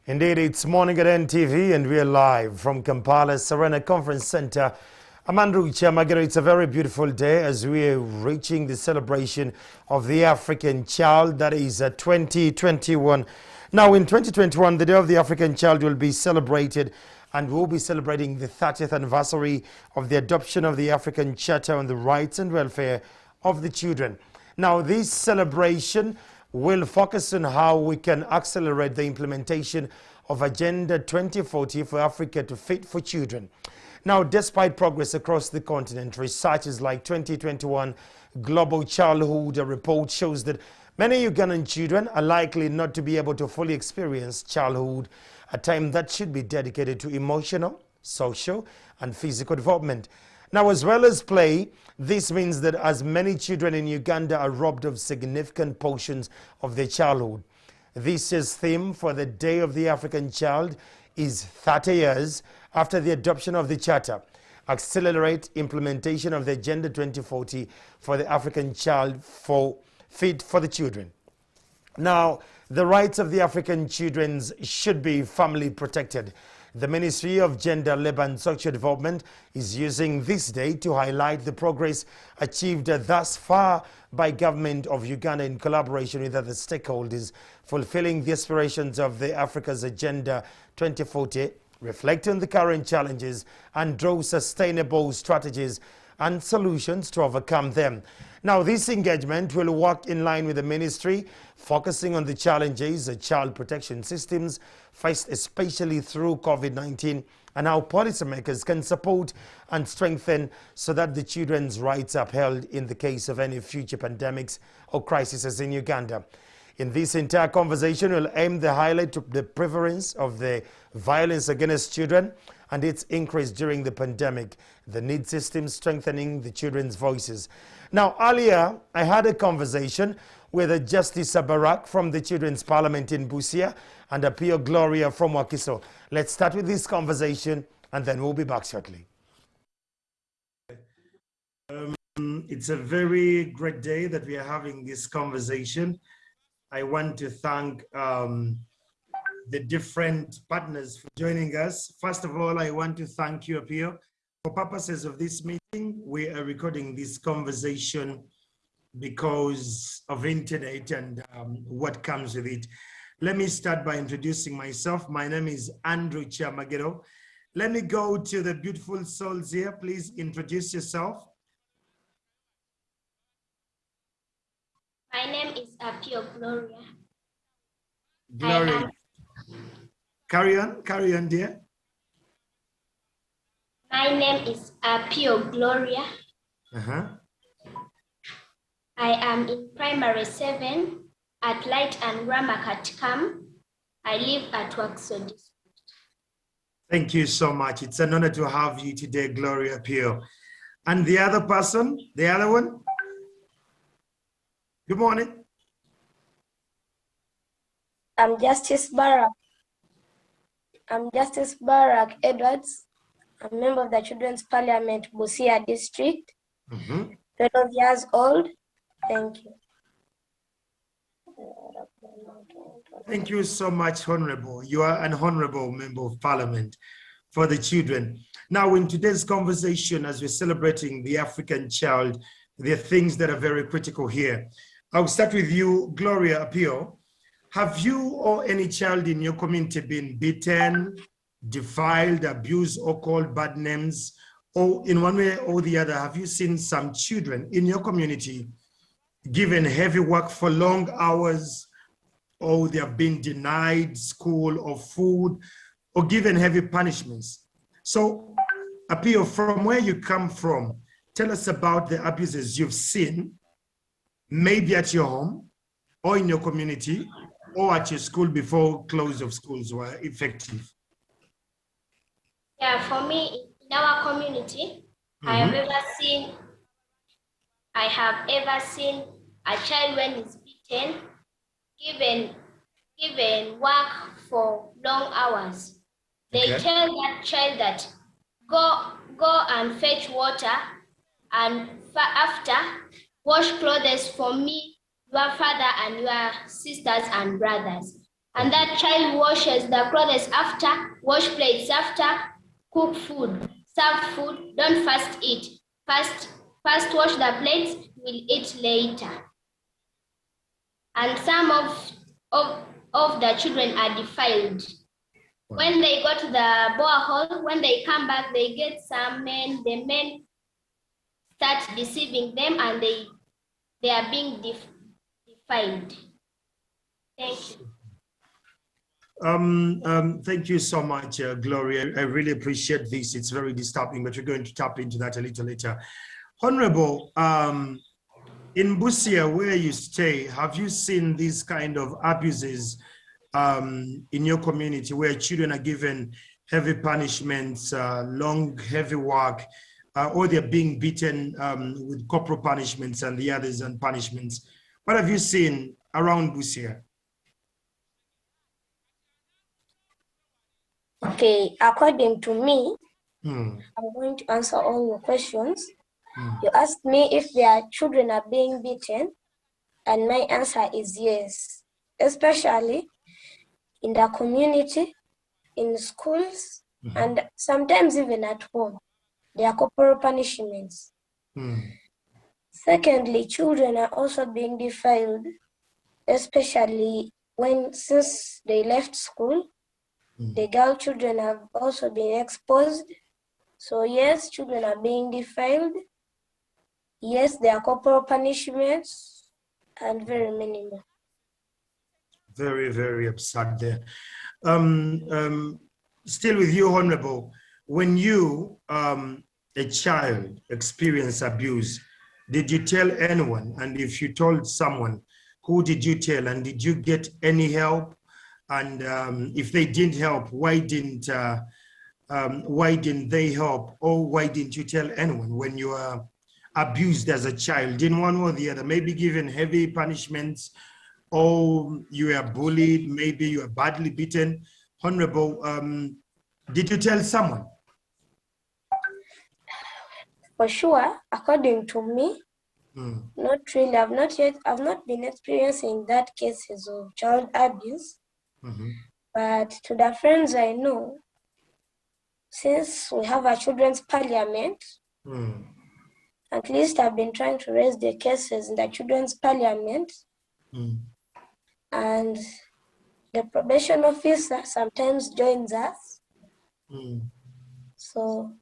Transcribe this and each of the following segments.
Indeed, it's morning at NTV and we are live from Kampala Serena Conference Center. I'm Andrew Chamagero. It's a very beautiful day as we are reaching the celebration of the African Child, that is 2021. Now in 2021, the Day of the African Child will be celebrated, and we'll be celebrating the 30th anniversary of the adoption of the African Charter on the Rights and Welfare of the Children. Now this celebration will focus on how we can accelerate the implementation of Agenda 2040 for Africa to Fit for Children. Now, despite progress across the continent, researchers like 2021 Global Childhood Report shows that many Ugandan children are likely not to be able to fully experience childhood, a time that should be dedicated to emotional, social, and physical development. Now, as well as play, this means that as many children in Uganda are robbed of significant portions of their childhood. This year's theme for the Day of the African Child is 30 years after the adoption of the Charter. Accelerate implementation of the Agenda 2040 for the African Child for Fit for the Children. Now, the rights of the African children should be firmly protected. The Ministry of Gender, Labour and Social Development is using this day to highlight the progress achieved thus far by government of Uganda in collaboration with other stakeholders, fulfilling the aspirations of the Africa's Agenda 2040, reflect on the current challenges and draw sustainable strategies and solutions to overcome them. Now, this engagement will work in line with the ministry, focusing on the challenges the child protection systems faced, especially through COVID-19, and how policymakers can support and strengthen so that the children's rights are upheld in the case of any future pandemics or crises in Uganda. In this entire conversation, we'll aim to highlight the prevalence of the violence against children and its increase during the pandemic, the need system strengthening the children's voices. Now, earlier, I had a conversation with Justice Barak from the Children's Parliament in Busia and Apio Gloria from Wakiso. Let's start with this conversation and then we'll be back shortly. It's a very great day that we are having this conversation. I want to thank the different partners for joining us. First of all, I want to thank you, Apio. For purposes of this meeting, we are recording this conversation because of internet and what comes with it. Let me start by introducing myself. My name is Andrew Chamagero. Let me go to the beautiful souls here. Please introduce yourself. My name is Apio Gloria. Gloria. Carry on, dear. My name is Apio Gloria. I am in primary 7 at Light and Grammar Katikam. I live at Wakiso District. Thank you so much. It's an honor to have you today, Gloria Apio. And the other person, the other one? Good morning. I'm Justice Barak Edwards. I'm a member of the Children's Parliament, Busia District, 12 years old. Thank you. Thank you so much, Honorable. You are an honorable member of Parliament for the children. Now, in today's conversation, as we're celebrating the African child, there are things that are very critical here. I'll start with you, Gloria Apio. Have you or any child in your community been beaten, defiled, abused, or called bad names? Or in one way or the other, have you seen some children in your community given heavy work for long hours, or they have been denied school or food, or given heavy punishments? So, Apio, from where you come from, tell us about the abuses you've seen, maybe at your home, or in your community, or at your school before close of schools were effective. Yeah, for me, in our community, I have ever seen a child when he's beaten, given work for long hours. They tell that child that go and fetch water, and after wash clothes for me, your father and your sisters and brothers. And that child washes the clothes after, wash plates after, cook food, serve food, don't first eat. First wash the plates, we'll eat later. And some of the children are defiled. When they go to the borehole, when they come back, they get some men, the men start deceiving them and they are being defiled. Thank you. Thank you so much, Gloria. I really appreciate this. It's very disturbing, but we're going to tap into that a little later. Honorable, in Busia, where you stay, have you seen these kind of abuses in your community where children are given heavy punishments, long, heavy work, or they're being beaten with corporal punishments and the others and punishments? What have you seen around Busia? Okay, according to me, I'm going to answer all your questions. You asked me if their children are being beaten, and my answer is yes, especially in the community, in schools, and sometimes even at home. There are corporal punishments. Secondly, children are also being defiled, especially since they left school. The girl children have also been exposed. So yes, children are being defiled. Yes, there are corporal punishments and very many more. Very, very upset there. Still with you, Honorable, when you, a child, experience abuse, did you tell anyone? And if you told someone, who did you tell? And did you get any help? And if they didn't help, why didn't they help? Or why didn't you tell anyone when you were abused as a child in one or the other, maybe given heavy punishments, or you were bullied, maybe you were badly beaten? Honorable, did you tell someone? For sure, according to me, not really. I've not been experiencing that cases of child abuse. But to the friends I know, since we have a children's parliament, at least I've been trying to raise the cases in the children's parliament, and the probation officer sometimes joins us. So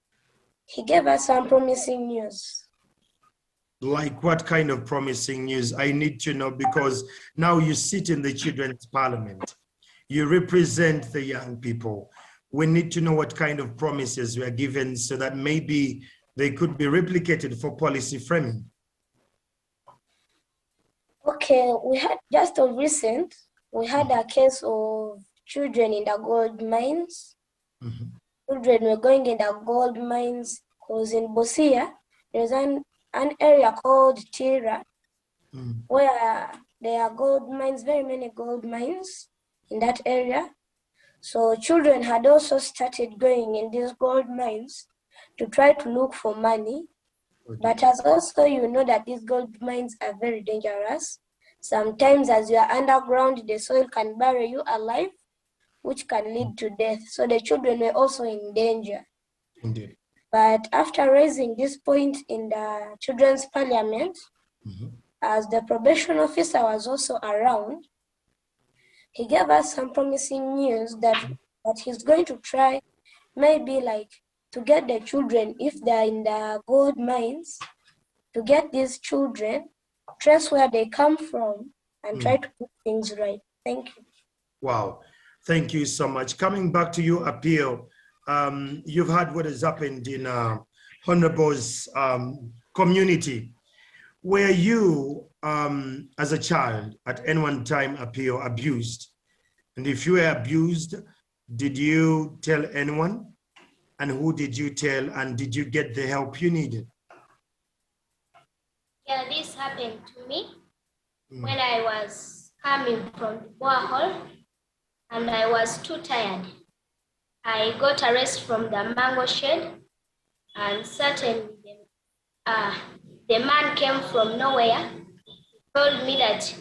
he gave us some promising news. Like what kind of promising news? I need to know, because now you sit in the children's parliament. You represent the young people. We need to know what kind of promises were given so that maybe they could be replicated for policy framing. Okay, we had just of recent, we had a case of children in the gold mines. Children were going in the gold mines because in Busia, there's an area called Tira, where there are gold mines, very many gold mines in that area. So children had also started going in these gold mines to try to look for money. But as also you know that these gold mines are very dangerous. Sometimes as you are underground, the soil can bury you alive, which can lead to death. So the children were also in danger. Indeed. But after raising this point in the children's parliament, as the probation officer was also around, he gave us some promising news that he's going to try maybe like to get the children, if they're in the gold mines, to get these children, trace where they come from, and try to put things right. Thank you. Wow. Thank you so much. Coming back to you, Appeal, you've heard what has happened in Honorable's community. Were you, as a child, at any one time, Appeal, abused? And if you were abused, did you tell anyone? And who did you tell? And did you get the help you needed? Yeah, this happened to me when I was coming from the borehole and I was too tired. I got a rest from the mango shed, and certainly the man came from nowhere, told me that,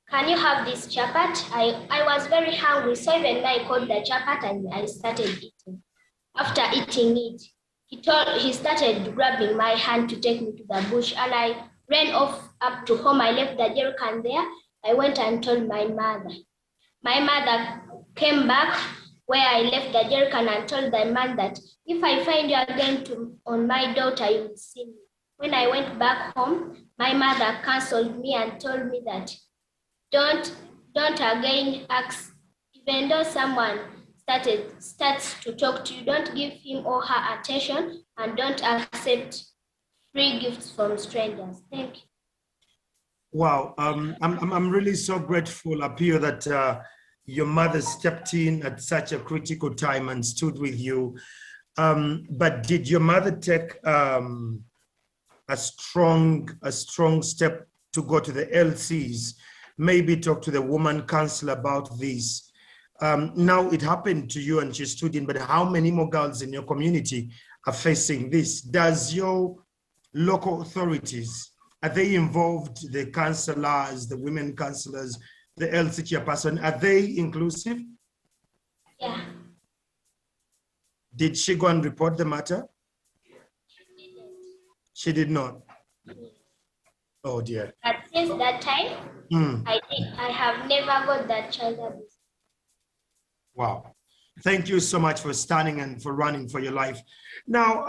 can you have this chapat? I was very hungry, so even I caught the chapat and I started eating. After eating it, he started grabbing my hand to take me to the bush, and I ran off up to home. I left the jerrycan there. I went and told my mother. My mother came back where I left the jerrycan and told the man that if I find you again on my daughter, you will see me. When I went back home, my mother counseled me and told me that don't again ask, even though someone starts to talk to you, don't give him or her attention, and don't accept free gifts from strangers. Thank you. Wow, I'm really so grateful, Apio, that your mother stepped in at such a critical time and stood with you. But did your mother take a strong step to go to the LCs, maybe talk to the woman council about this? Now it happened to you and she stood in, but how many more girls in your community are facing this? Does your local authorities, are they involved, the councillors, the women councillors, the LC chairperson, are they inclusive? Yeah. Did she go and report the matter? She did not. Oh dear. But since that time, I have never got that child abuse. Wow. Thank you so much for standing and for running for your life. Now,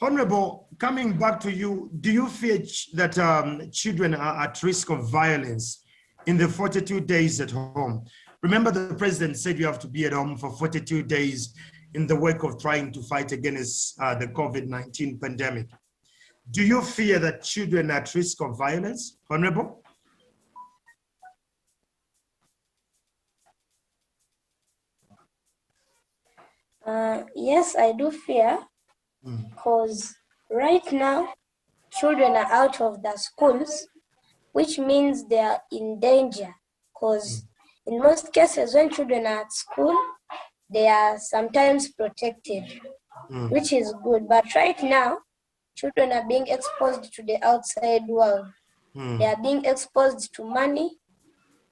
Honorable, coming back to you, do you fear that children are at risk of violence in the 42 days at home? Remember, the president said you have to be at home for 42 days in the work of trying to fight against the COVID-19 pandemic. Do you fear that children are at risk of violence, Honorable? Yes, I do fear, because right now children are out of the schools, which means they are in danger, because in most cases when children are at school, they are sometimes protected, which is good. But right now, children are being exposed to the outside world. They are being exposed to money.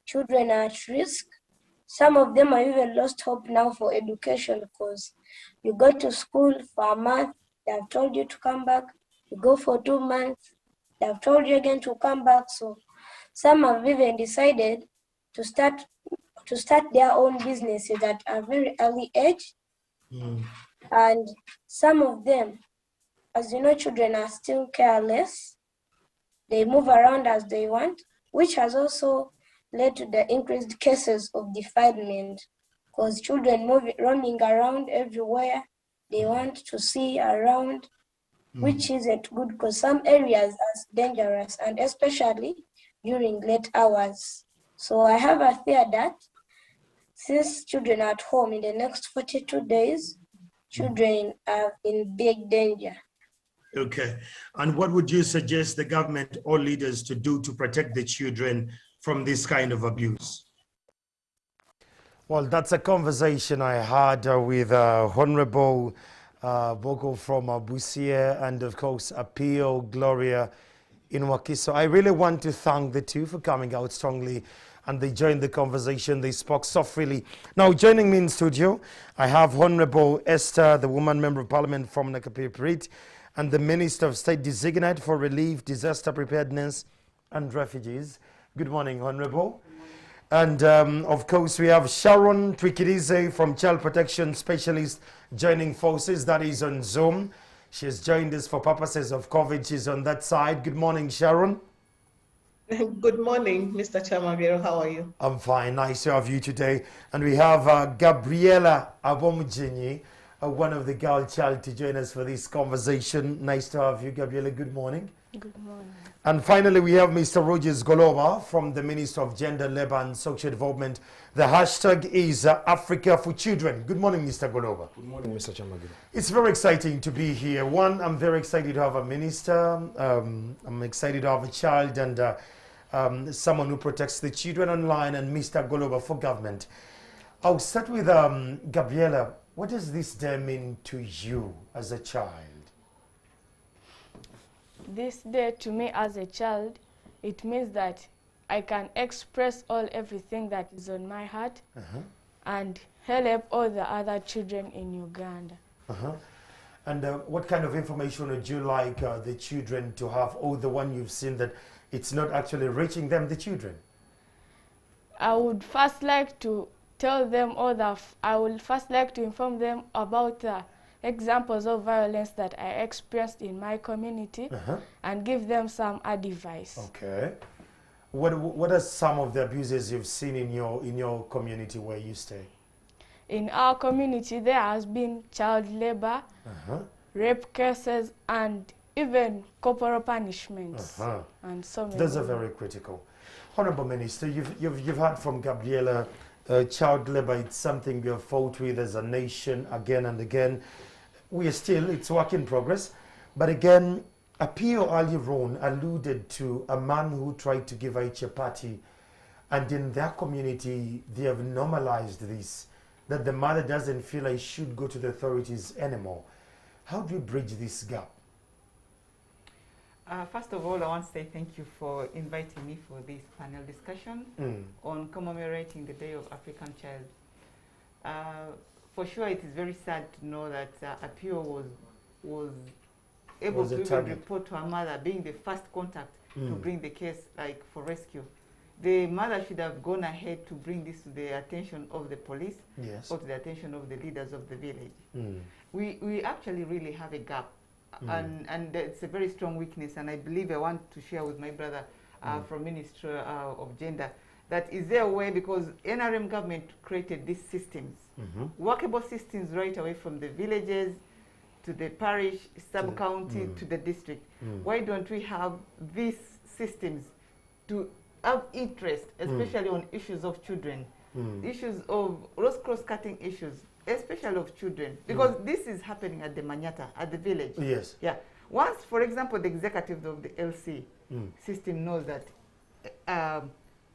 Children are at risk. Some of them have even lost hope now for education, because you go to school for a month, they have told you to come back. You go for 2 months, they have told you again to come back. So some have even decided to start their own businesses at a very early age. And some of them, as you know, children are still careless. They move around as they want, which has also led to the increased cases of defilement, because children roaming around everywhere. They want to see around, which isn't good, because some areas are dangerous, and especially during late hours. So I have a fear that since children are at home in the next 42 days, children are in big danger. Okay. And what would you suggest the government or leaders to do to protect the children from this kind of abuse? Well, that's a conversation I had with Honorable Boko from Busia and, of course, Apio Gloria Inwakiso. I really want to thank the two for coming out strongly, and they joined the conversation. They spoke so freely. Now, joining me in studio, I have Honorable Esther, the woman member of parliament from Nakapiprit, and the Minister of State designate for Relief, Disaster Preparedness and Refugees. Good morning, Honorable. And of course, we have Sharon Twikirize from Child Protection Specialist joining forces. That is on Zoom. She has joined us for purposes of COVID. She's on that side. Good morning, Sharon. Good morning, Mr. Chamagero. How are you? I'm fine. Nice to have you today. And we have Gabriela Abomujini, one of the girl child, to join us for this conversation. Nice to have you, Gabriela. Good morning. Good morning. And finally, we have Mr. Rogers Golova from the Minister of Gender, Labour and Social Development. The hashtag is Africa for Children. Good morning, Mr. Golova. Good morning, Mr. Chamagiro. It's very exciting to be here. One, I'm very excited to have a minister. I'm excited to have a child and someone who protects the children online, and Mr. Golova for government. I'll start with Gabriela. What does this day mean to you as a child? This day to me as a child, it means that I can express everything that is on my heart and help all the other children in Uganda. And what kind of information would you like the children to have, or the one you've seen that it's not actually reaching them, the children? I would first like to tell them I would first like to inform them about the examples of violence that I experienced in my community and give them some advice. Okay. What are some of the abuses you've seen in your community where you stay? In our community, there has been child labor, rape cases, and even corporal punishments. And so many. Those are very critical. Honorable Minister, you've heard from Gabriela. Child labor, it's something we have fought with as a nation again and again. It's work in progress. But again, Apio earlier on alluded to a man who tried to give a chapati, and in their community, they have normalized this, that the mother doesn't feel like she should go to the authorities anymore. How do you bridge this gap? First of all, I want to say thank you for inviting me for this panel discussion on commemorating the Day of African Child. For sure, it is very sad to know that Apio was able to even report to her mother, being the first contact to bring the case for rescue. The mother should have gone ahead to bring this to the attention of the police or to the attention of the leaders of the village. We actually really have a gap. And it's a very strong weakness, and I believe I want to share with my brother from Ministry of Gender that is there a way, because NRM government created these systems, workable systems right away from the villages to the parish, sub-county to the district. Why don't we have these systems to have interest, especially on issues of children, issues of those cross-cutting issues, especially of children, because this is happening at the Manyata, at the village. Yes. Yeah. Once, for example, the executive of the LC system knows that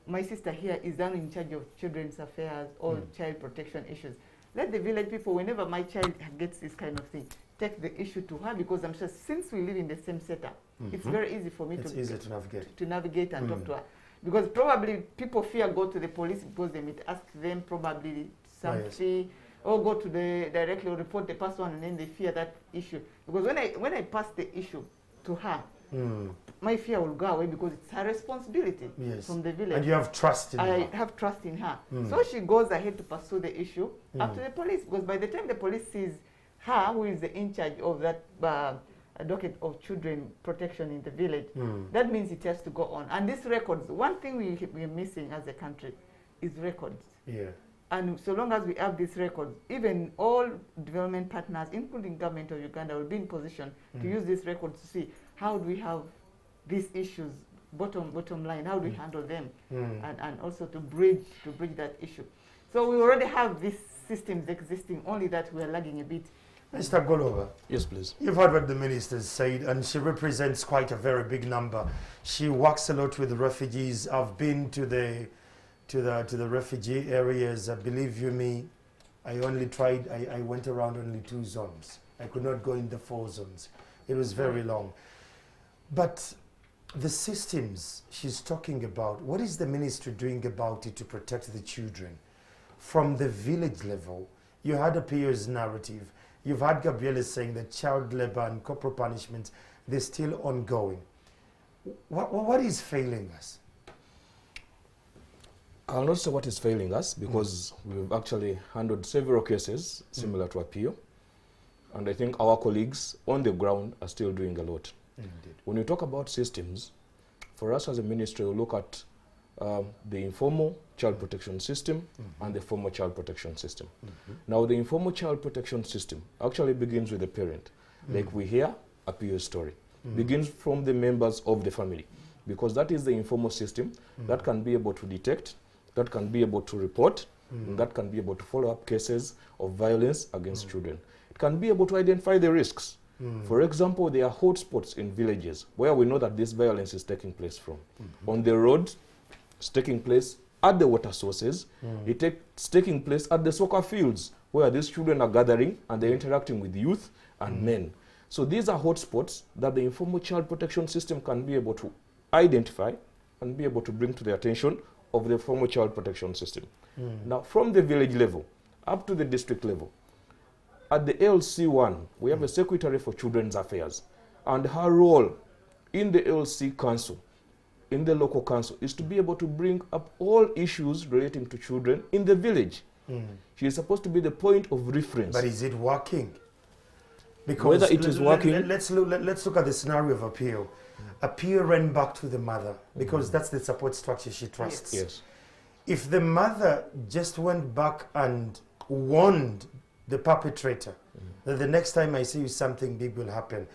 my sister here is down in charge of children's affairs or child protection issues, let the village people, whenever my child gets this kind of thing, take the issue to her, because I'm sure since we live in the same setup, it's very easy for me to navigate and talk to her. Because probably people fear go to the police because they might ask them probably some fee, or go to the directly or report the person, and then they fear that issue. Because when I pass the issue to her, my fear will go away, because it's her responsibility from the village. And you have trust in her. I have trust in her. So she goes ahead to pursue the issue up to the police, because by the time the police sees her, who is in charge of that docket of children protection in the village, that means it has to go on. And these records, one thing we are missing as a country is records. Yeah. And so long as we have these records, even all development partners, including government of Uganda, will be in position to use these records to see how do we have these issues, bottom line, how do we handle them, and also to bridge that issue. So we already have these systems existing, only that we are lagging a bit. Mr. Golova. Yes, please. You've heard what the minister said, and she represents quite a very big number. She works a lot with the refugees. I've been to the refugee areas. Believe you me, I went around only 2 zones. I could not go in the 4 zones. It was very long. But the systems she's talking about, what is the ministry doing about it to protect the children? From the village level, you had Apio's narrative. You've had Gabriela saying that child labor and corporal punishments, they're still ongoing. What is failing us? I'll not say what is failing us, because we've actually handled several cases similar to Apio. And I think our colleagues on the ground are still doing a lot. Indeed. When you talk about systems, for us as a ministry, we look at the informal child protection system and the formal child protection system. Now, the informal child protection system actually begins with the parent. Like we hear Apio's story. Begins from the members of the family, because that is the informal system that can be able to detect, that can be able to report, and that can be able to follow up cases of violence against children. It can be able to identify the risks. For example, there are hotspots in villages where we know that this violence is taking place from. On the road, it's taking place at the water sources. It's taking place at the soccer fields where these children are gathering and they're interacting with youth and men. So these are hotspots that the informal child protection system can be able to identify and be able to bring to the attention of the formal child protection system. Now, from the village level up to the district level, at the LC1, we have a Secretary for Children's Affairs, and her role in the LC Council, in the local council, is to be able to bring up all issues relating to children in the village. She is supposed to be the point of reference. But is it working? Because whether it is working, let's look at the scenario of Appeal. Appeal ran back to the mother because that's the support structure she trusts. yes, If the mother just went back and warned the perpetrator that the next time I see you, something big will happen,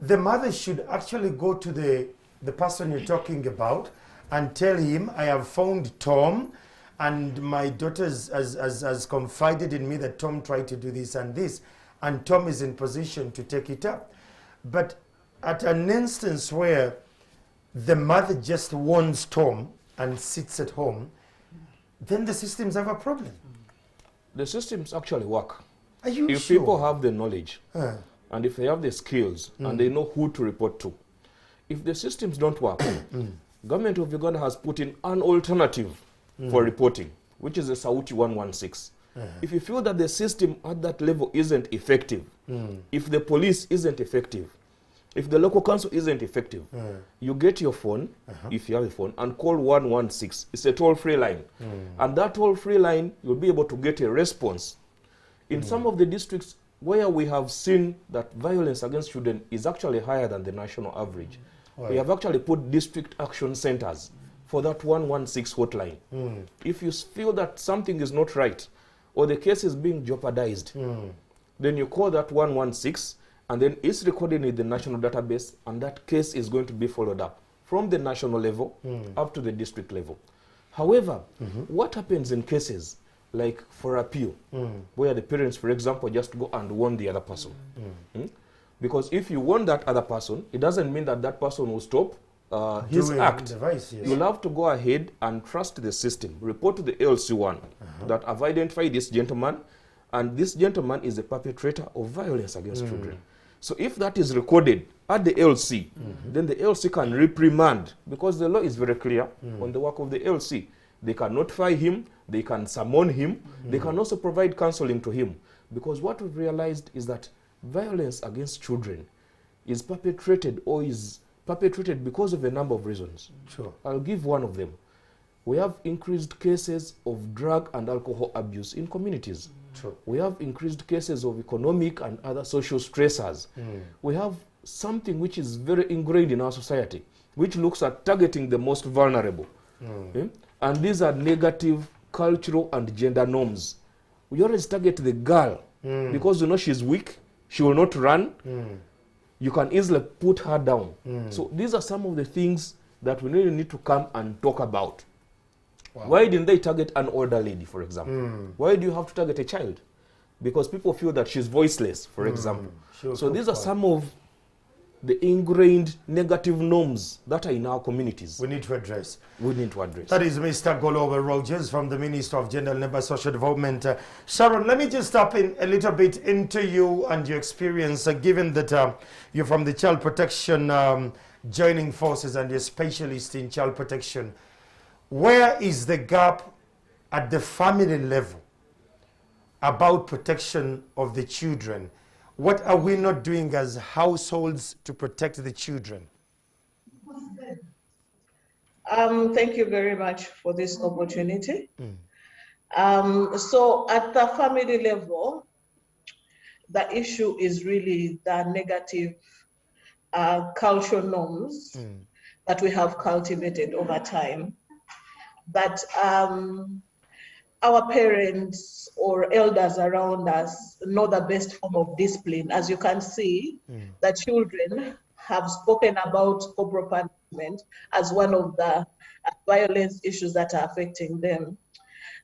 the mother should actually go to the person you're talking about and tell him, I have found Tom, and my daughter has confided in me that Tom tried to do this and this, and Tom is in position to take it up. But at an instance where the mother just warns Tom and sits at home, then the systems have a problem. the systems actually work. Are you If sure? people have the knowledge, and if they have the skills, and they know who to report to, if the systems don't work, Government of Uganda has put in an alternative for reporting, which is the Sauti 116. If you feel that the system at that level isn't effective, if the police isn't effective, if the local council isn't effective, you get your phone, if you have a phone, and call 116. It's a toll-free line. And that toll-free line, you'll be able to get a response. In some of the districts where we have seen that violence against children is actually higher than the national average, we have actually put district action centers for that 116 hotline. If you feel that something is not right, or the case is being jeopardized, then you call that 116, and then it's recorded in the national database, and that case is going to be followed up from the national level up to the district level. However, what happens in cases like for Appeal, where the parents, for example, just go and warn the other person? Because if you warn that other person, it doesn't mean that that person will stop his Doing act. the vice, yes. You'll have to go ahead and trust the system. Report to the LC1 that I've identified this gentleman, and this gentleman is a perpetrator of violence against children. So if that is recorded at the LC, then the LC can reprimand, because the law is very clear on the work of the LC. They can notify him, they can summon him, they can also provide counseling to him. Because what we've realized is that violence against children is perpetrated because of a number of reasons. Sure. I'll give one of them. We have increased cases of drug and alcohol abuse in communities. True. We have increased cases of economic and other social stressors. We have something which is very ingrained in our society, which looks at targeting the most vulnerable. And these are negative cultural and gender norms. We always target the girl because you know she's weak, she will not run. You can easily put her down. So these are some of the things that we really need to come and talk about. Wow. Why didn't they target an older lady, for example? Why do you have to target a child? Because people feel that she's voiceless, for example. So these are some of the ingrained negative norms that are in our communities. We need to address. We need to address. That is Mr. Golobe Rogers from the Minister of Gender and Labour Social Development. Sharon, let me just tap in a little bit into you and your experience, given that you're from the Child Protection Joining Forces and you're a specialist in child protection. Where is the gap at the family level about protection of the children? What are we not doing as households to protect the children? Thank you very much for this opportunity. So at the family level, the issue is really the negative cultural norms that we have cultivated over time, that our parents or elders around us know the best form of discipline. As you can see, the children have spoken about corporal punishment as one of the violence issues that are affecting them.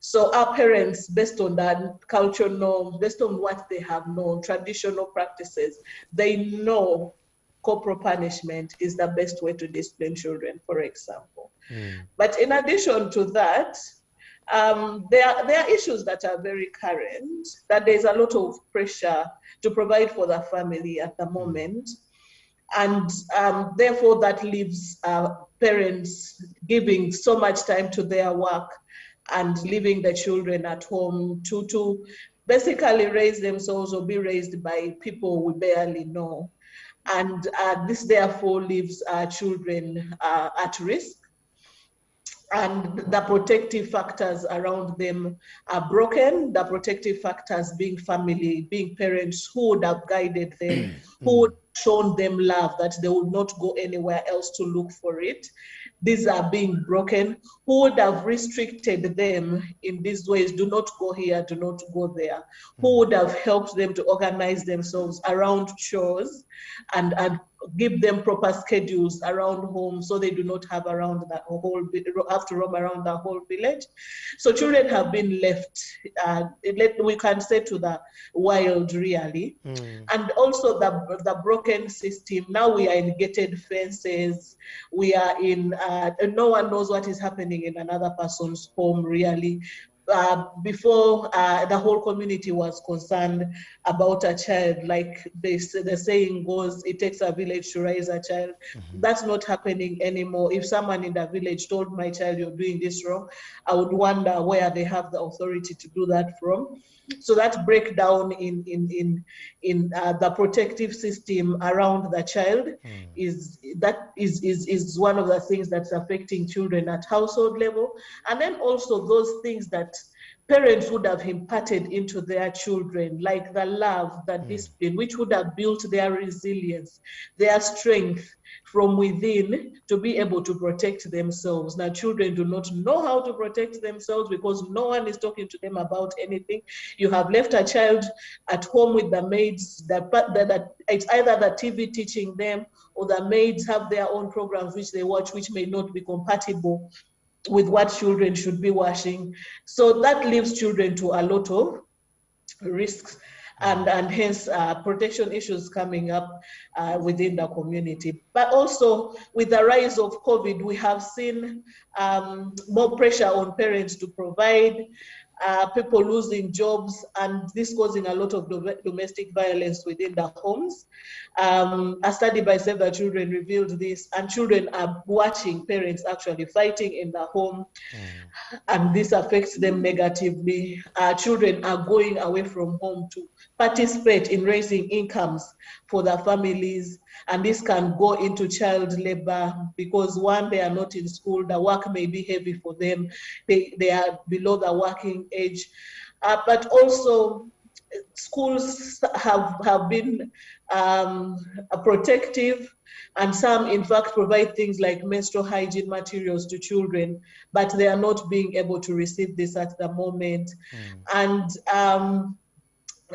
So our parents, based on that cultural norm, based on what they have known, traditional practices, they know corporal punishment is the best way to discipline children, for example. But in addition to that, there are issues that are very current, that there's a lot of pressure to provide for the family at the moment. And therefore that leaves parents giving so much time to their work and leaving the children at home to basically raise themselves or be raised by people we barely know. And this therefore leaves children at risk. And the protective factors around them are broken. The protective factors being family, being parents who would have guided them, who would have shown them love, that they would not go anywhere else to look for it. These are being broken. Who would have restricted them in these ways? Do not go here, do not go there. Who would have helped them to organize themselves around chores and give them proper schedules around home so they do not have around that whole, have to roam around the whole village. So children have been left, we can say, to the wild, really. And also the broken system. Now we are in gated fences. We are in, no one knows what is happening in another person's home, really. Before the whole community was concerned about a child, like the saying goes, it takes a village to raise a child. That's not happening anymore. If someone in the village told my child, you're doing this wrong, I would wonder where they have the authority to do that from. So that breakdown in the protective system around the child is one of the things that's affecting children at household level. And then also those things that parents would have imparted into their children, like the love, the discipline, which would have built their resilience, their strength from within to be able to protect themselves. Now, children do not know how to protect themselves because no one is talking to them about anything. You have left a child at home with the maids, it's either the TV teaching them or the maids have their own programs which they watch, which may not be compatible with what children should be watching. So that leaves children to a lot of risks and hence protection issues coming up within the community. But also with the rise of COVID, we have seen more pressure on parents to provide, people losing jobs, and this causing a lot of domestic violence within the homes. A study by Save the Children revealed this, and children are watching parents actually fighting in the home, and this affects them negatively. Children are going away from home to participate in raising incomes for their families, and this can go into child labor because one, they are not in school, the work may be heavy for them, they are below the working age, but also schools have been protective, and some in fact provide things like menstrual hygiene materials to children, but they are not being able to receive this at the moment. And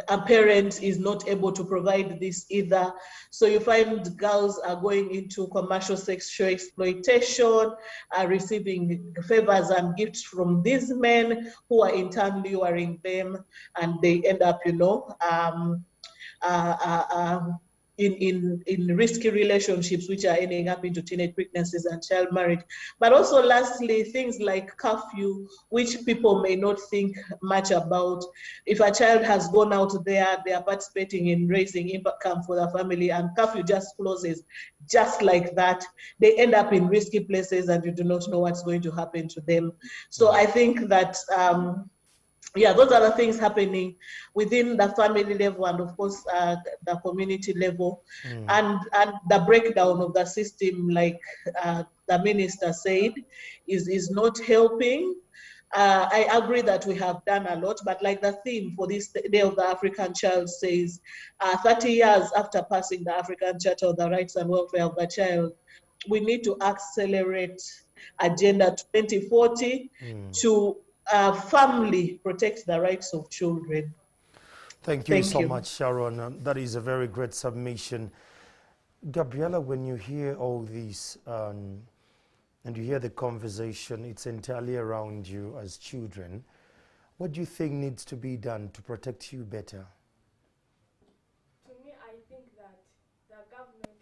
a parent is not able to provide this either. So you find girls are going into commercial sexual exploitation, receiving favors and gifts from these men who are in turn luring them, and they end up, you know, in risky relationships, which are ending up into teenage pregnancies and child marriage. But also lastly, things like curfew, which people may not think much about. If a child has gone out there, they are participating in raising income for the family, and curfew just closes just like that, they end up in risky places and you do not know what's going to happen to them. So I think that yeah, those are the things happening within the family level and of course the community level, and the breakdown of the system, like the minister said, is not helping. I agree that we have done a lot, but like the theme for this Day of the African Child says, 30 years after passing the African Charter of the Rights and Welfare of the Child, we need to accelerate Agenda 2040 to firmly protect the rights of children. Thank you so much, Sharon. That is a very great submission. Gabriella, when you hear all these and you hear the conversation, it's entirely around you as children. What do you think needs to be done to protect you better? To me, I think that the government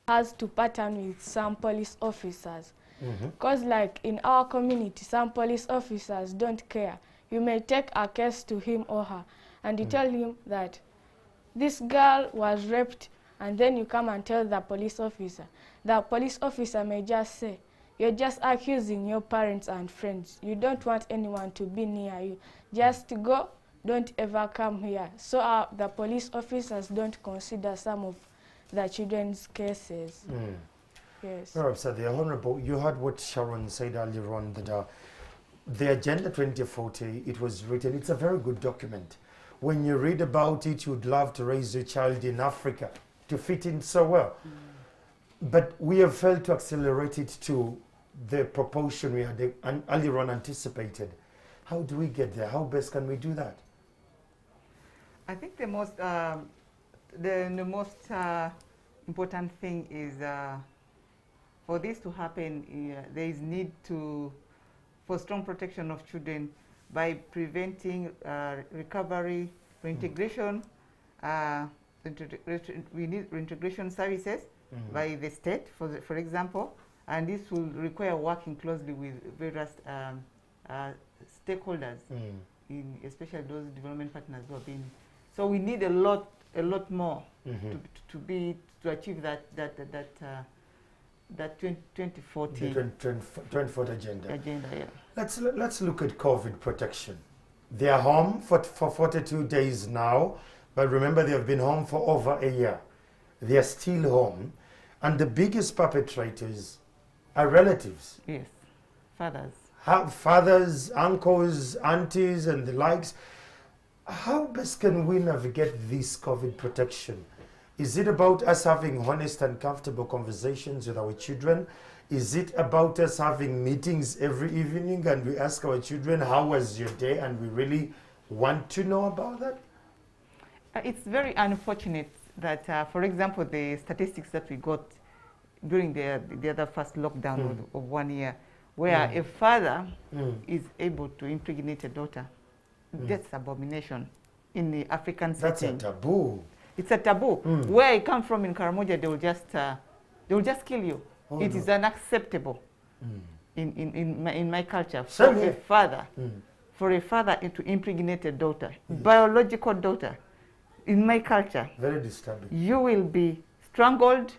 has to partner with some police officers. Because like in our community, some police officers don't care. You may take a case to him or her and you tell him that this girl was raped and then you come and tell the police officer. The police officer may just say, you're just accusing your parents and friends. You don't want anyone to be near you. Just go, don't ever come here. So the police officers don't consider some of the children's cases. Yes. Well, Sadia, Honorable, you heard what Sharon said earlier on, that the Agenda 2040, it was written, it's a very good document. When you read about it, you'd love to raise your child in Africa to fit in so well. But we have failed to accelerate it to the proportion we had earlier on anticipated. How do we get there? How best can we do that? I think the most important thing is for this to happen, there is need for strong protection of children by preventing recovery, reintegration. We need reintegration services by the state, for example, and this will require working closely with various stakeholders, especially those development partners who have been. So we need a lot more to achieve that 2040 the 2040 agenda. Yeah. Let's look at COVID protection. They are home for 42 days now, but remember they have been home for over a year. They are still home, and the biggest perpetrators are relatives. Yes, fathers. Fathers, uncles, aunties, and the likes. How best can we navigate this COVID protection? Is it about us having honest and comfortable conversations with our children? Is it about us having meetings every evening and we ask our children, how was your day? And we really want to know about that? It's very unfortunate that, for example, the statistics that we got during the other first lockdown of 1 year, where a father is able to impregnate a daughter, that's abomination in the African setting. That's a taboo. It's a taboo. Where I come from in Karamoja, they will just kill you. It is unacceptable in my culture for a father to impregnate a daughter, biological daughter. In my culture, very disturbing. You will be strangled.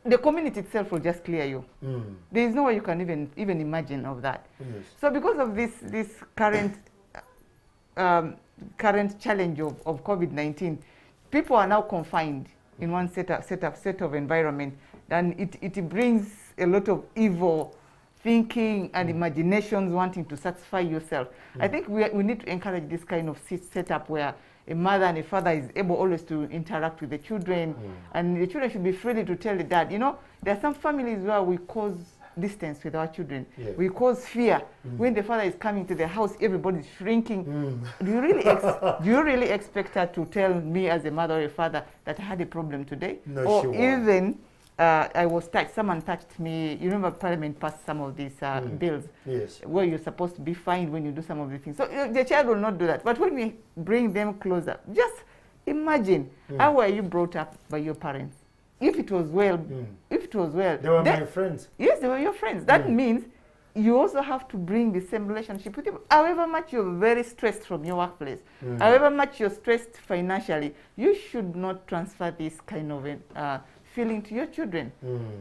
The community itself will just clear you. There is no way you can even imagine of that. Yes. So because of this current challenge of COVID-19, people are now confined in one set of environment, and it brings a lot of evil thinking and imaginations wanting to satisfy yourself. I think we need to encourage this kind of setup where a mother and a father is able always to interact with the children, and the children should be free to tell the dad. You know, there are some families where we cause distance with our children. Yeah. We cause fear. When the father is coming to the house, everybody's shrinking. Do you really expect her to tell me as a mother or a father that I had a problem today? No, or she won't. even I was touched, someone touched me. You remember Parliament passed some of these bills where you're supposed to be fined when you do some of the things. So the child will not do that. But when we bring them closer, just imagine, how were you brought up by your parents? If it was well, they were my friends. Yes, they were your friends. That means you also have to bring the same relationship with them. However much you're very stressed from your workplace, however much you're stressed financially, you should not transfer this kind of feeling to your children.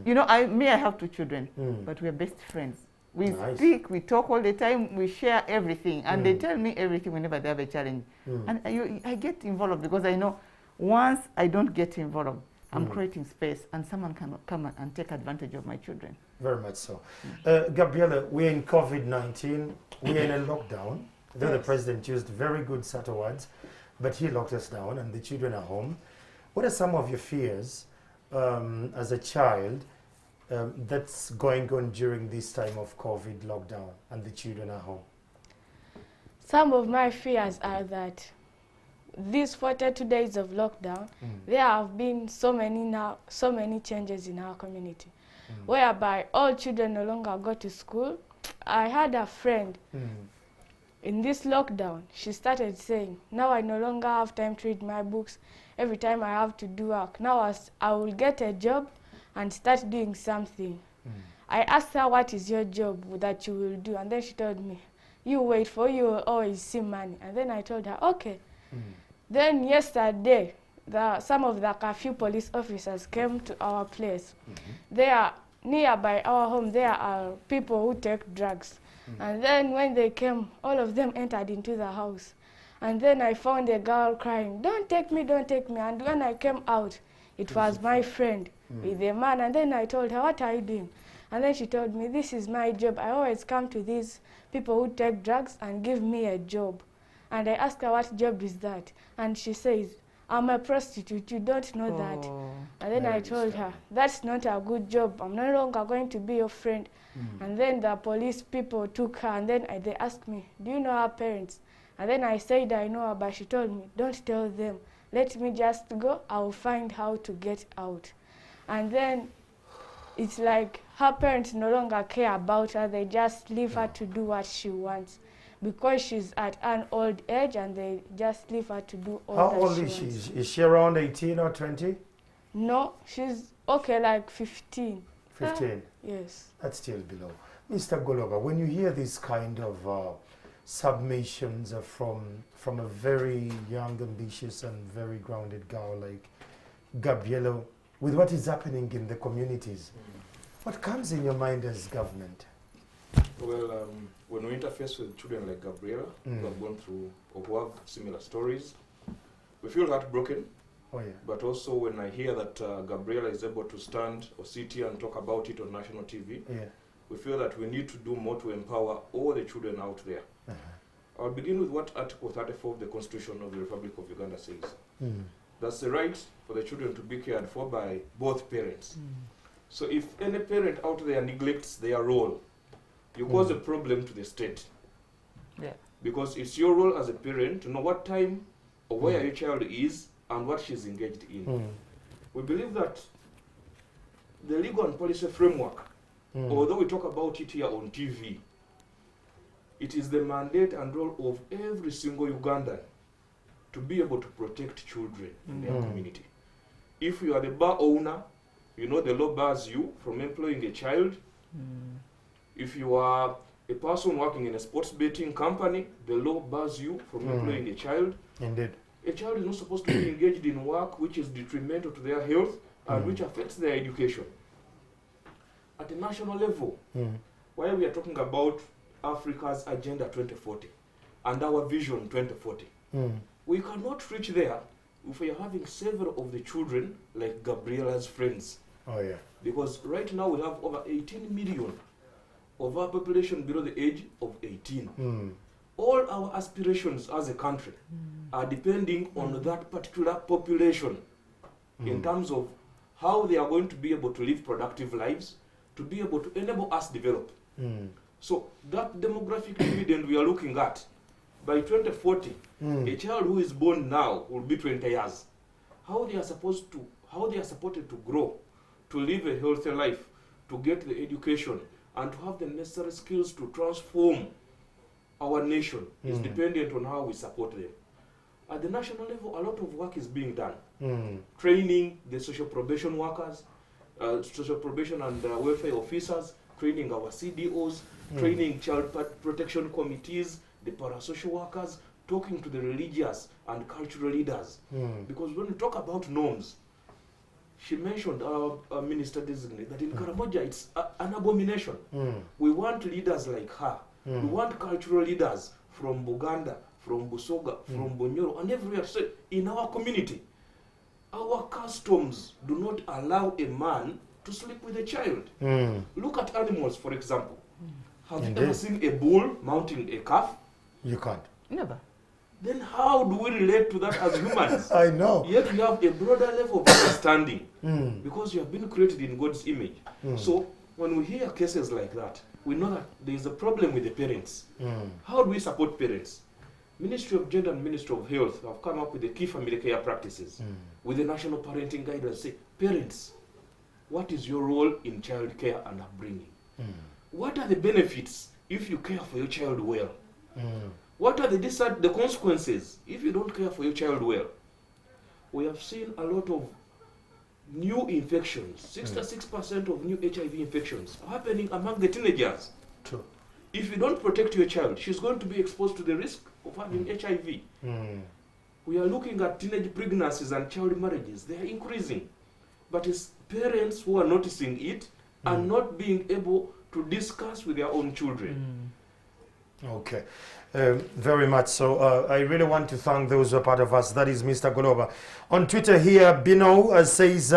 You know, I have 2 children, but we're best friends. We speak, we talk all the time, we share everything, and they tell me everything whenever they have a challenge. And I get involved because I know once I don't get involved, I'm creating space, and someone can come and take advantage of my children. Very much so. Gabriella, we're in COVID-19. We're in a lockdown. Though the president used very good subtle words, but he locked us down, and the children are home. What are some of your fears as a child that's going on during this time of COVID lockdown, and the children are home? Some of my fears are that these 42 days of lockdown, there have been so many changes in our community, whereby all children no longer go to school. I had a friend in this lockdown. She started saying, now I no longer have time to read my books. Every time I have to do work. Now I will get a job and start doing something. I asked her, what is your job that you will do? And then she told me, you wait, for you will always see money. And then I told her, okay. Then yesterday, some of the curfew police officers came to our place. There, nearby our home, there are people who take drugs. And then when they came, all of them entered into the house. And then I found a girl crying, "Don't take me, don't take me." And when I came out, it was my friend with a man. And then I told her, "What are you doing?" And then she told me, "This is my job. I always come to these people who take drugs and give me a job." And I asked her, "What job is that?" And she says, "I'm a prostitute, you don't know that." And then I told her, "That's not a good job. I'm no longer going to be your friend." And then the police people took her, and then they asked me, "Do you know her parents?" And then I said, "I know her," but she told me, "Don't tell them. Let me just go. I'll find how to get out." And then it's like her parents no longer care about her. They just leave her to do what she wants because she's at an old age, and they just leave her to do all that she wants. How old is she? Is she around 18 or 20? No, she's okay, like 15. 15? Yes. That's still below. Mr. Goloba, when you hear this kind of submissions from a very young, ambitious, and very grounded girl like Gabriela, with what is happening in the communities, what comes in your mind as government? Well, when we interface with children like Gabriela, who have gone through or who have similar stories, we feel heartbroken. Oh, yeah. But also when I hear that Gabriela is able to stand or sit here and talk about it on national TV, we feel that we need to do more to empower all the children out there. I'll begin with what Article 34 of the Constitution of the Republic of Uganda says. That's the right for the children to be cared for by both parents. So if any parent out there neglects their role, you cause a problem to the state. Because it's your role as a parent to know what time or where your child is and what she's engaged in. We believe that the legal and policy framework, although we talk about it here on TV, it is the mandate and role of every single Ugandan to be able to protect children in their community. If you are the bar owner, you know the law bars you from employing a child. If you are a person working in a sports betting company, the law bars you from employing a child. Indeed. A child is not supposed to be engaged in work which is detrimental to their health and which affects their education. At the national level, while we are talking about Africa's Agenda 2040 and our Vision 2040, we cannot reach there if we are having several of the children like Gabriela's friends. Oh, yeah. Because right now we have over 18 million of our population below the age of 18. All our aspirations as a country are depending on that particular population in terms of how they are going to be able to live productive lives, to be able to enable us develop. So that demographic dividend we are looking at, by 2040, a child who is born now will be 20 years. How they are supported to grow, to live a healthy life, to get the education, and to have the necessary skills to transform our nation is dependent on how we support them. At the national level, a lot of work is being done. Training the social probation workers, social probation and welfare officers, training our CDOs, training child protection committees, the parasocial workers, talking to the religious and cultural leaders. Because when we talk about norms, she mentioned, our minister designate, that in Karamoja it's an abomination. We want leaders like her. We want cultural leaders from Buganda, from Busoga, from Bunyoro, and everywhere. So in our community, our customs do not allow a man to sleep with a child. Look at animals, for example. Have you ever seen a bull mounting a calf? You can't. Never. Then how do we relate to that as humans? I know. Yet we have a broader level of understanding because you have been created in God's image. So when we hear cases like that, we know that there is a problem with the parents. How do we support parents? Ministry of Gender and Ministry of Health have come up with the key family care practices with the National Parenting Guidance. Say, parents, what is your role in child care and upbringing? What are the benefits if you care for your child well? What are the consequences if you don't care for your child well? We have seen a lot of new infections. 66% of new HIV infections are happening among the teenagers. True. If you don't protect your child, she's going to be exposed to the risk of having HIV. we are looking at teenage pregnancies and child marriages. They are increasing. But it's parents who are noticing it and not being able to discuss with their own children. Okay, very much so. I really want to thank those who are part of us. That is Mr. Goloba. On Twitter here, Bino says,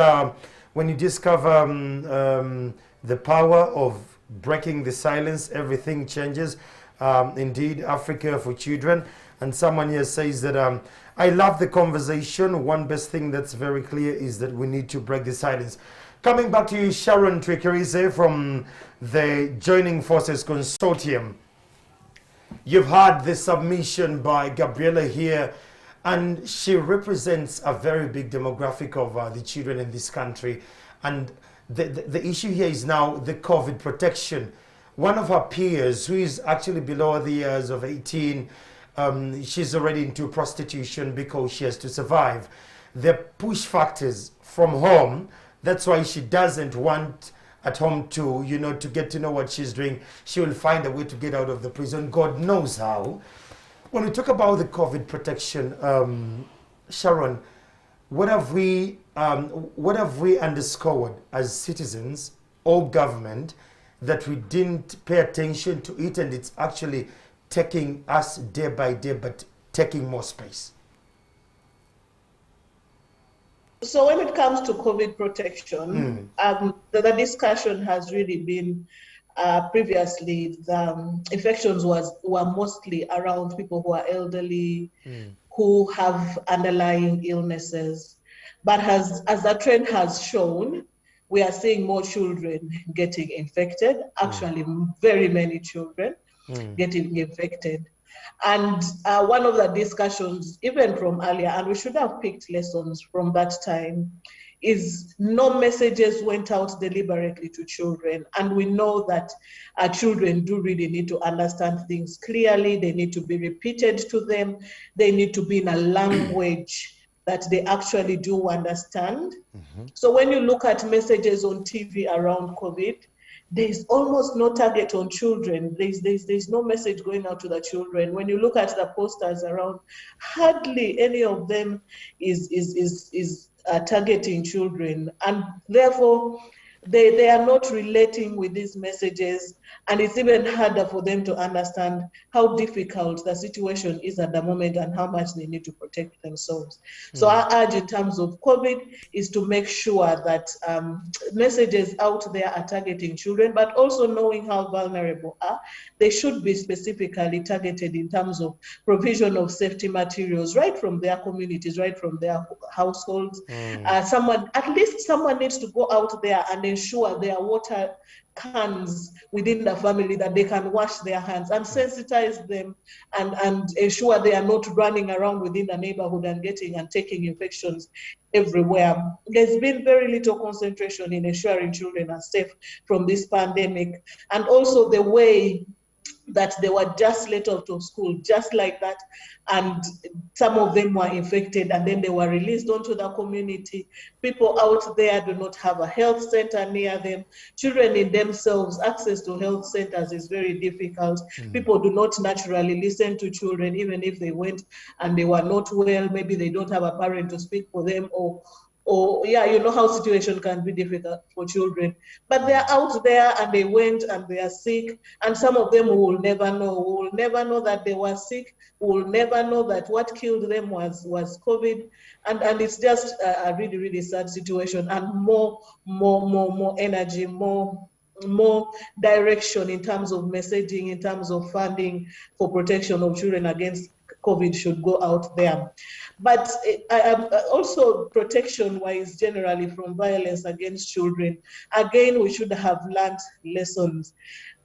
when you discover the power of breaking the silence, everything changes. Indeed, Africa for children. And someone here says that, I love the conversation. One best thing that's very clear is that we need to break the silence. Coming back to you, Sharon Twikerize from the Joining Forces Consortium. You've had the submission by Gabriela here, and she represents a very big demographic of the children in this country. And the issue here is now the COVID protection. One of her peers, who is actually below the years of 18, she's already into prostitution because she has to survive. The push factors from home, that's why she doesn't want at home to, to get to know what she's doing. She will find a way to get out of the prison. God knows how. When we talk about the COVID protection, Sharon, what have we underscored as citizens or government that we didn't pay attention to it, and it's actually taking us day by day, but taking more space? So when it comes to COVID protection, the discussion has really been previously, the infections were mostly around people who are elderly, who have underlying illnesses. But as the trend has shown, we are seeing more children getting infected, actually very many children getting infected. And one of the discussions, even from earlier, and we should have picked lessons from that time, is no messages went out deliberately to children. And we know that children do really need to understand things clearly. They need to be repeated to them. They need to be in a language that they actually do understand. So when you look at messages on TV around COVID, there's almost no target on children. There's no message going out to the children. When you look at the posters around, hardly any of them is targeting children, and therefore they are not relating with these messages, and it's even harder for them to understand how difficult the situation is at the moment and how much they need to protect themselves. So our urge in terms of COVID is to make sure that messages out there are targeting children, but also knowing how vulnerable are. They should be specifically targeted in terms of provision of safety materials right from their communities, right from their households. At least someone needs to go out there and ensure there are water cans within the family that they can wash their hands and sensitize them and ensure they are not running around within the neighborhood and getting and taking infections everywhere. There's been very little concentration in ensuring children are safe from this pandemic, and also the way that they were just let out of school, just like that, and some of them were infected and then they were released onto the community. People out there do not have a health center near them. Children in themselves, access to health centers is very difficult. People do not naturally listen to children, even if they went and they were not well, maybe they don't have a parent to speak for them, or yeah, you know how situation can be difficult for children. But they're out there and they went and they are sick, and some of them will never know. We will never know that they were sick. We will never know that what killed them was COVID. And it's just a really, really sad situation, and more energy, more direction in terms of messaging, in terms of funding for protection of children against COVID should go out there. But also protection-wise, generally from violence against children, again, we should have learned lessons.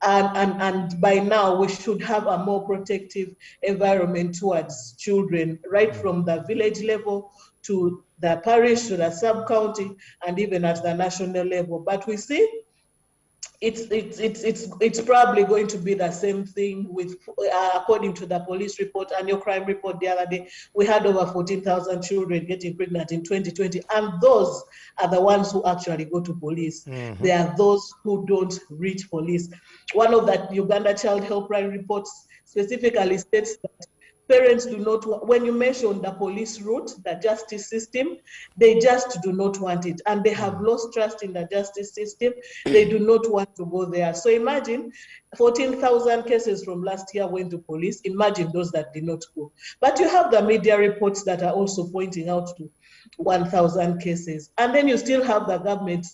And by now, we should have a more protective environment towards children, right from the village level to the parish, to the sub-county, and even at the national level. But we see it's probably going to be the same thing with, according to the police report and your crime report the other day, we had over 14,000 children getting pregnant in 2020, and those are the ones who actually go to police. They are those who don't reach police. One of the Uganda Child Helpline reports specifically states that parents do not, when you mention the police route, the justice system, they just do not want it. And they have lost trust in the justice system. They do not want to go there. So imagine 14,000 cases from last year went to police. Imagine those that did not go. But you have the media reports that are also pointing out to 1,000 cases. And then you still have the government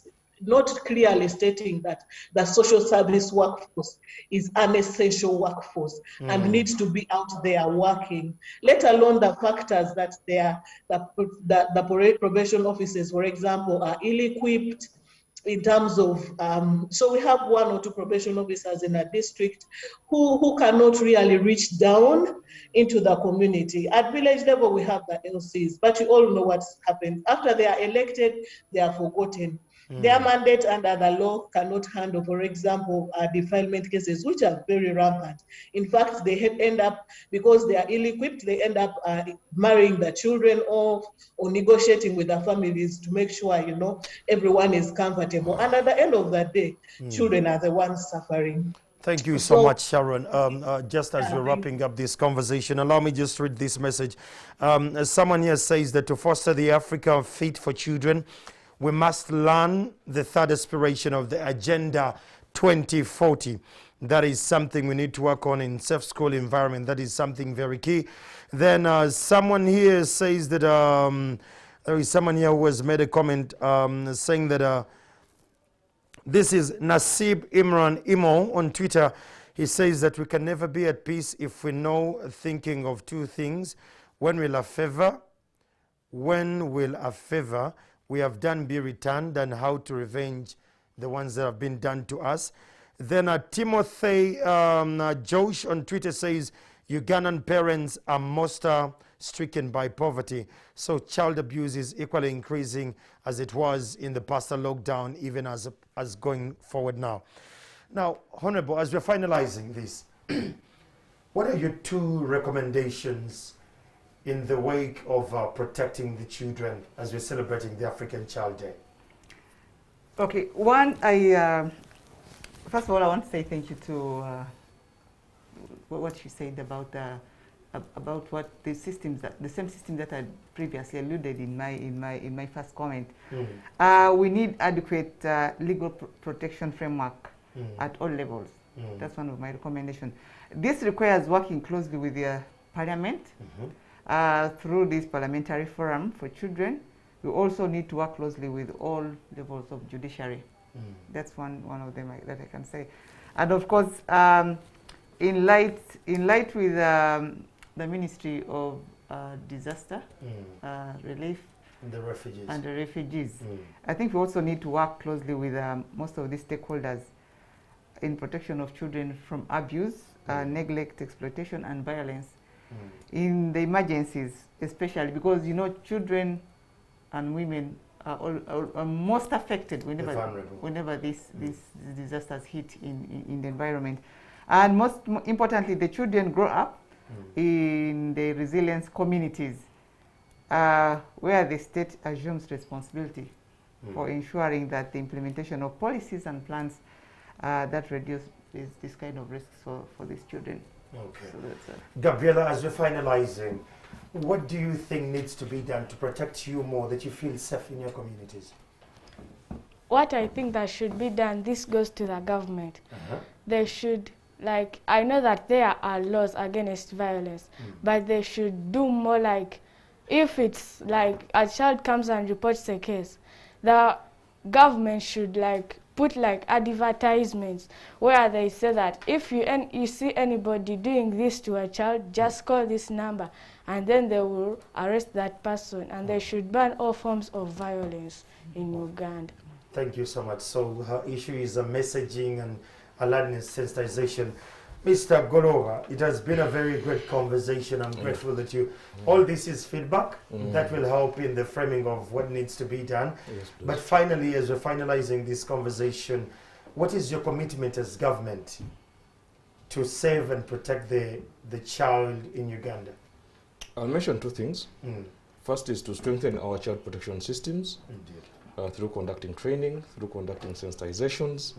not clearly stating that the social service workforce is an essential workforce and needs to be out there working, let alone the factors that the probation officers, for example, are ill-equipped in terms of, so we have 1 or 2 probation officers in a district who cannot really reach down into the community. At village level, we have the LCs, but you all know what's happened. After they are elected, they are forgotten. Their mandate under the law cannot handle, for example, defilement cases, which are very rampant. In fact, they end up, because they are ill-equipped, they end up marrying the children off or negotiating with the families to make sure, you know, everyone is comfortable. And at the end of the day, children are the ones suffering. Thank you so much, Sharon. Just as we're wrapping up this conversation, allow me just to read this message. Someone here says that to foster the Africa Fit for Children, we must learn the third aspiration of the Agenda 2040. That is something we need to work on in safe school environment. That is something very key. Then someone here says that there is someone here who has made a comment saying that this is Nasib Imran Imo on Twitter. He says that we can never be at peace if we know thinking of 2 things. When will a favor we have done be returned, and how to revenge the ones that have been done to us. Then Timothy Josh on Twitter says Ugandan parents are most stricken by poverty, so child abuse is equally increasing as it was in the past lockdown, even as going forward now. Now, Honorable, as we're finalizing this, what are your 2 recommendations in the wake of protecting the children as we're celebrating the African Child Day? Okay, first of all, I want to say thank you to what you said about what the systems, the same system that I previously alluded in my first comment. We need adequate legal protection framework at all levels. That's one of my recommendations. This requires working closely with the Parliament. Through this parliamentary forum for children. We also need to work closely with all levels of judiciary. That's one of them that I can say. And of course, in light with the Ministry of Disaster Relief and the refugees. I think we also need to work closely with most of the stakeholders in protection of children from abuse, neglect, exploitation, and violence. In the emergencies, especially because, you know, children and women are most affected whenever these disasters hit in the environment. And most importantly, the children grow up in the resilient communities where the state assumes responsibility for ensuring that the implementation of policies and plans that reduce this kind of risks for these children. Okay. So Gabriela, as we're finalizing, what do you think needs to be done to protect you more, that you feel safe in your communities? What I think that should be done, this goes to the government. They should, like, I know that there are laws against violence, but they should do more, like, if it's like a child comes and reports a case, the government should, like, put like advertisements where they say that if you see anybody doing this to a child, just call this number, and then they will arrest that person, and they should ban all forms of violence in Uganda. Thank you so much. So her issue is messaging and awareness sensitization. Mr. Golova, it has been a very great conversation. I'm grateful that you, all this is feedback that will help in the framing of what needs to be done. Yes, but finally, as we're finalizing this conversation, what is your commitment as government to save and protect the child in Uganda? I'll mention 2 things. First is to strengthen our child protection systems through conducting training, through conducting sensitizations,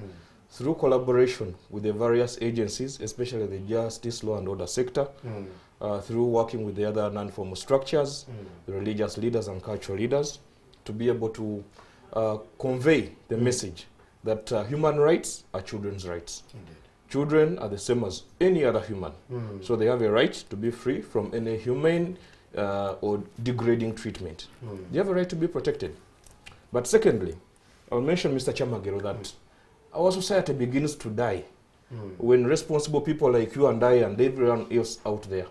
through collaboration with the various agencies, especially the justice, law and order sector, through working with the other non-formal structures, the religious leaders and cultural leaders, to be able to convey the message that human rights are children's rights. Indeed. Children are the same as any other human. So they have a right to be free from any humane or degrading treatment. They have a right to be protected. But secondly, I'll mention, Mr. Chamagero, that our society begins to die when responsible people like you and I and everyone else out there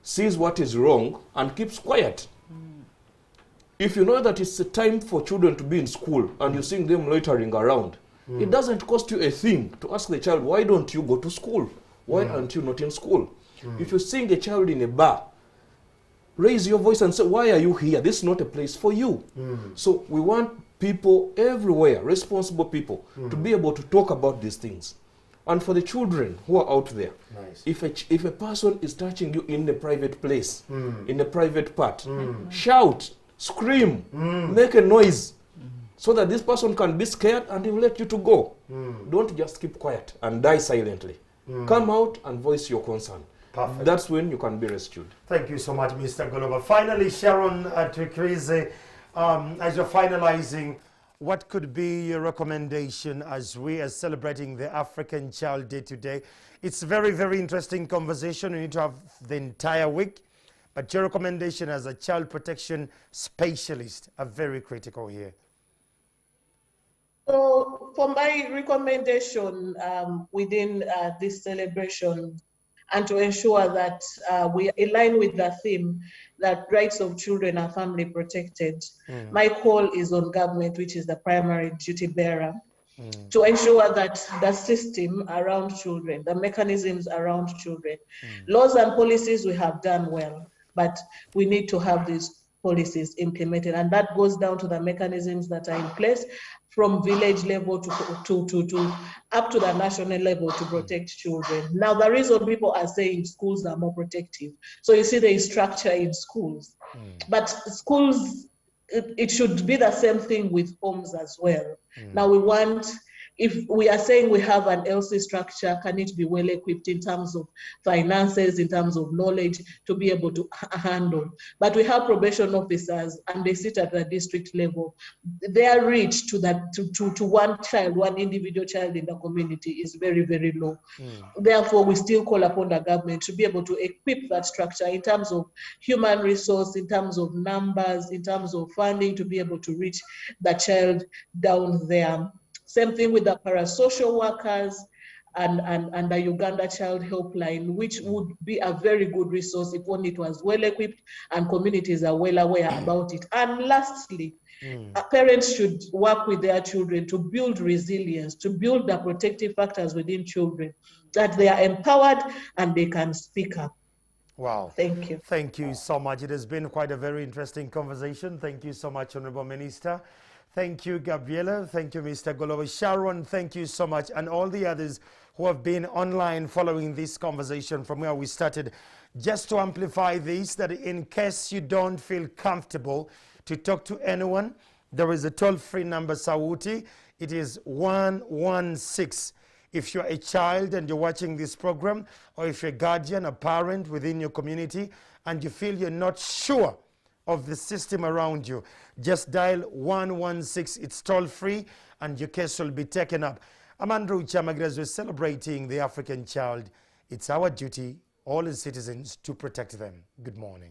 sees what is wrong and keeps quiet. If you know that it's a time for children to be in school and you're seeing them loitering around, it doesn't cost you a thing to ask the child, why don't you go to school? Why aren't you not in school? If you're seeing a child in a bar, raise your voice and say, why are you here? This is not a place for you. So we want people everywhere, responsible people, to be able to talk about these things. And for the children who are out there, if a person is touching you in a private place, in a private part, shout, scream, make a noise, so that this person can be scared and he will let you to go. Don't just keep quiet and die silently. Come out and voice your concern. Perfect. That's when you can be rescued. Thank you so much, Mr. Goloba. Finally, Sharon Twikrize, as you're finalizing, what could be your recommendation as we are celebrating the African Child Day today? It's a very, very interesting conversation. We need to have the entire week. But your recommendation as a child protection specialist are very critical here. So for my recommendation within this celebration, and to ensure that we align with the theme that rights of children are family protected, my call is on government, which is the primary duty bearer, to ensure that the system around children, the mechanisms around children, laws and policies we have done well, but we need to have these policies implemented, and that goes down to the mechanisms that are in place from village level to up to the national level to protect children. Now, the reason people are saying schools are more protective, so you see there is structure in schools, but schools, it should be the same thing with homes as well. Now we want, if we are saying we have an LC structure, can it be well equipped in terms of finances, in terms of knowledge to be able to handle? But we have probation officers and they sit at the district level. Their reach to that to one child, one individual child in the community is very, very low. Therefore, we still call upon the government to be able to equip that structure in terms of human resource, in terms of numbers, in terms of funding to be able to reach the child down there. Same thing with the parasocial workers and the Uganda Child Helpline, which would be a very good resource if only it was well equipped and communities are well aware about it. And lastly, parents should work with their children to build resilience, to build the protective factors within children, that they are empowered and they can speak up. Wow. Thank you. Thank you so much. It has been quite a very interesting conversation. Thank you so much, Honorable Minister. Thank you, Gabriela. Thank you, Mr. Goloba. Sharon, thank you so much. And all the others who have been online following this conversation from where we started. Just to amplify this, that in case you don't feel comfortable to talk to anyone, there is a toll-free number, Sauti. It is 116. If you're a child and you're watching this program, or if you're a guardian, a parent within your community, and you feel you're not sure of the system around you, just dial 116. It's toll-free, and your case will be taken up. I'm Andrew Chamagero. As we're celebrating the African child, it's our duty, all as citizens, to protect them. Good morning.